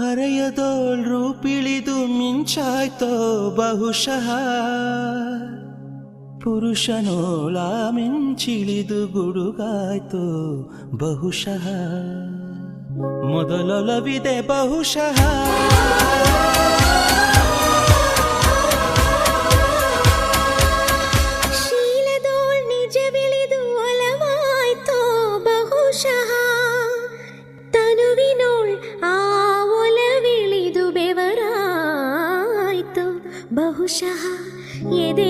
ಹರೆಯದೋಳ್ ರೂಪಿಳಿದು ಮಿಂಚಾಯ್ತೋ ಬಹುಶಃ ಪುರುಷನೋಳ ಮಿಂಚಿಳಿದು ಗುಡುಗಾಯ್ತೋ ಬಹುಶಃ ಮೊದಲೊಲವಿದೆ ಬಹುಶಃ ಶೀಲದೋಳ್ ನಿಜವಿಳಿದು ಒಲವಾಯ್ತೋ ಬಹುಶಃ ತನುವಿನೋಳ್ ಆ ಒಲವಿಳಿದು ಬೆವರಾಯ್ತು ಬಹುಶಃ ಎದೆ